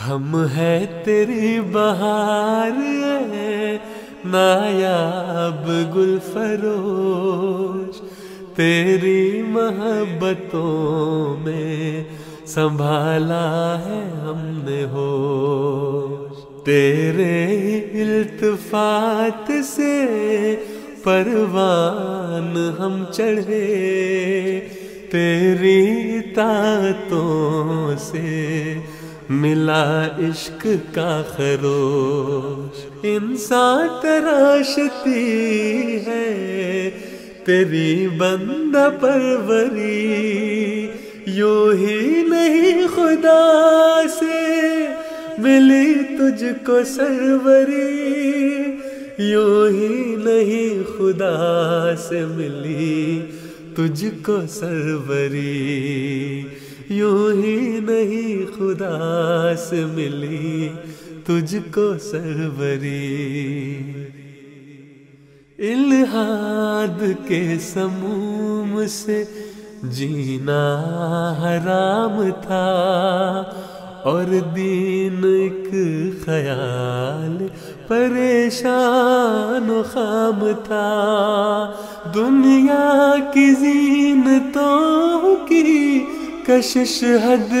ہم ہیں تیری بہار ہے نایاب گل فروش، تیری محبتوں میں سنبھالا ہے ہم نے ہوش، تیرے التفات سے پروان ہم چڑھے، تیری اطاعتوں سے ملا عشق کا خروش، انسان تراشتی ہے تیری بندہ پروری، یوں ہی نہیں خدا سے ملی تجھ کو سروری، یوں ہی نہیں خدا سے ملی تجھ کو سروری، یوں ہی نہیں خدا سے ملی تجھ کو سروری۔ الحاد کے سموم سے جینا حرام تھا، اور دین ایک خیال پریشان و خام تھا، دنیا کی زینتوں کی کشش حد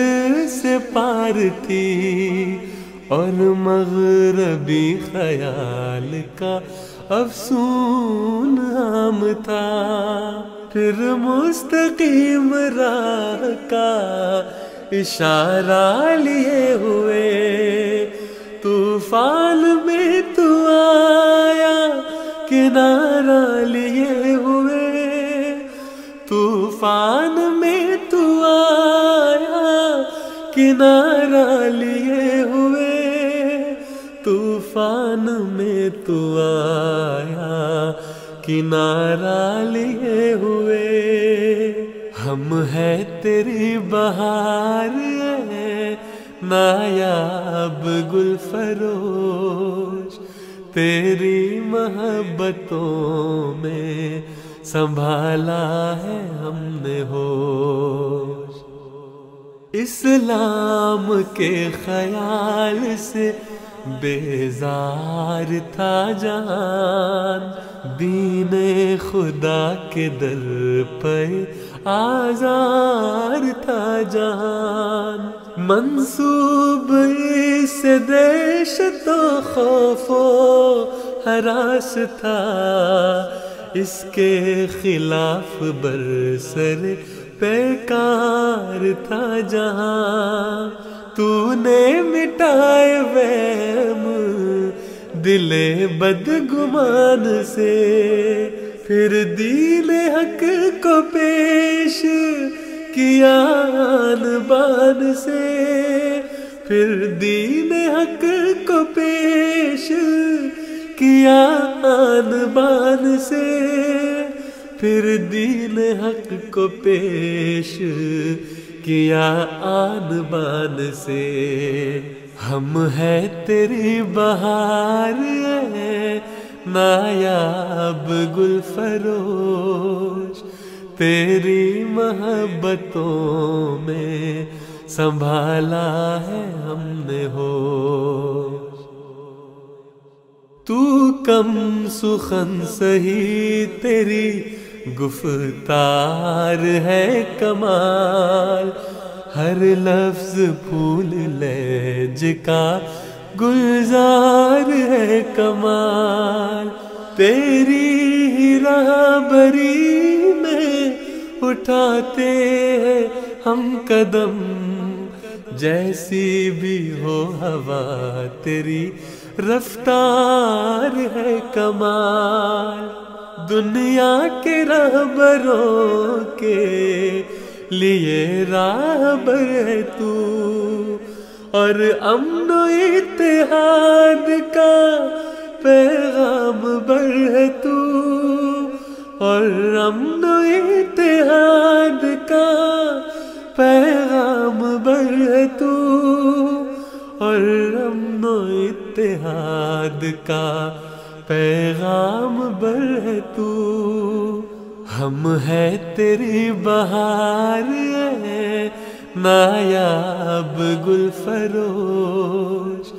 سے پار تھی، اور مغربی خیال کا افسون عام تھا، پھر مستقیم راہ کا اشارہ لیے ہوئے طوفان میں تو آیا، کنارہ لیے ہوئے طوفان میں تو آیا، کنارہ لیے ہوئے طوفان میں تو آیا، کنارہ لیے ہوئے۔ ہم ہیں تیری بہار ہے نایاب گل فروش، تیری محبتوں میں سنبھالا ہے ہم نے ہوش، اسلام کے خیال سے بیزار تھا جہان، دین خدا کے در پہ آزار تھا جہان، منسوب اس دہشت و خوف و ہراس تھا، اس کے خلاف برسر پیکار تھا جہاں، تو نے مٹائے وہم دل بدگمان سے، پھر دین حق کو پیش کیا آن بان سے، پھر دین حق کو پیش کیا آن بان سے، پھر دین حق کو پیش کیا آن بان سے۔ ہم ہیں تیری بہار ہے نایاب گل فروش، تیری محبتوں میں سنبھالا ہے ہم نے ہوش، تو کم سخن سہی تیری گفتار ہے کمال، ہر لفظ پھول لہج کا گلزار ہے کمال، تیری راہبری میں اٹھاتے ہیں ہم قدم، جیسی بھی ہو ہوا تیری رفتار ہے کمال، دنیا کے راہبروں کے لیے راہبر ہے تو، اور امن و اتحاد کا پیغام بر ہے تو، اور امن و اتحاد کا پیغام بر ہے تو، اور امن و اتحاد کا پیغام بر ہے تو۔ ہم ہیں تیری بہار ہے نایاب گل فروش،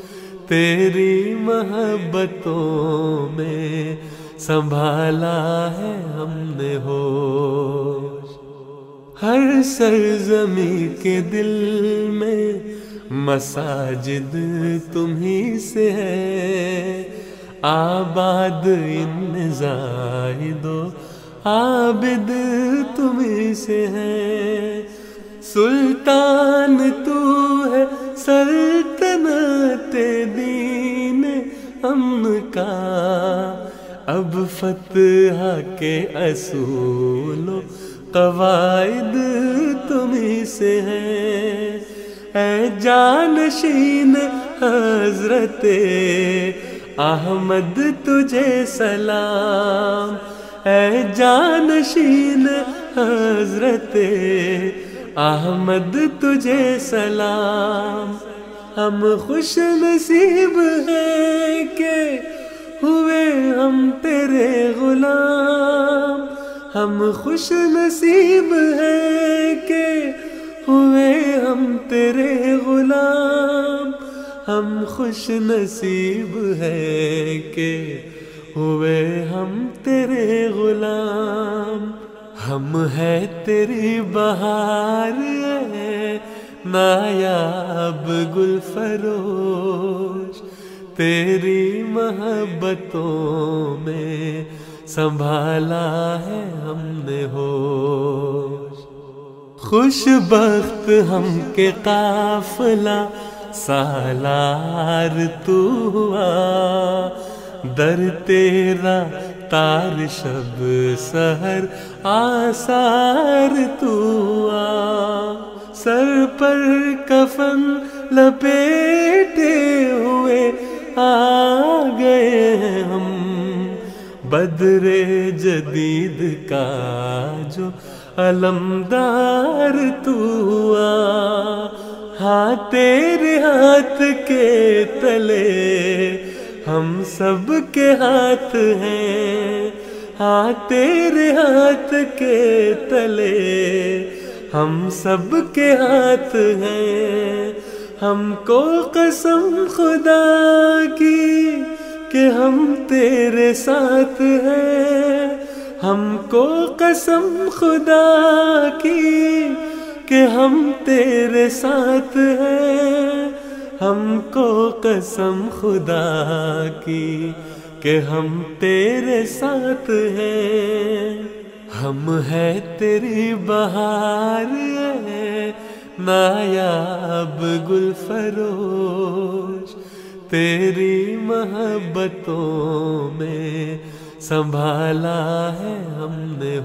تیری محبتوں میں سنبھالا ہے ہم نے ہوش۔ ہر سرزمیں کے دل میں مساجد تمہیں سے ہے، آباد ان زاہد و عابد تمہیں سے ہے۔ سلطان تو ہے سلطنت دین امن کا، اب فتح کے اصول و قواعد تمہیں سے ہے۔ اے جانشین حضرت احمد تجھے سلام، اے جانشین حضرت احمد تجھے سلام۔ ہم خوش نصیب ہیں کہ ہوئے ہم تیرے غلام، ہم خوش نصیب ہیں کہ ہوئے ہم تیرے غلام، ہم خوش نصیب ہیں کہ ہوئے ہم تیرے غلام۔ ہم ہیں تیری بہار ہے نایاب گل فروش، تیری محبتوں میں سنبھالا ہے ہم نے ہوش۔ خوش بخت ہم کے قافلہ سالار تو ہوا، در تیرا تار شب سحر آثار تو آ، سر پر کفن لپیٹے ہوئے آ گئے ہم، بدر جدید کا جو علمدار تو آ۔ ہاں تیرے ہاتھ کے تلے ہم سب کے ہاتھ ہیں، ہاں تیرے ہاتھ کے تلے ہم سب کے ہاتھ ہیں۔ ہم کو قسم خدا کی کہ ہم تیرے ساتھ ہیں، ہم کو قسم خدا کی کہ ہم تیرے ساتھ ہیں، ہم کو قسم خدا کی کہ ہم تیرے ساتھ ہیں۔ ہم ہیں تیری بہار ہے نایاب گل فروش، تیری محبتوں میں سنبھالا ہے ہم نے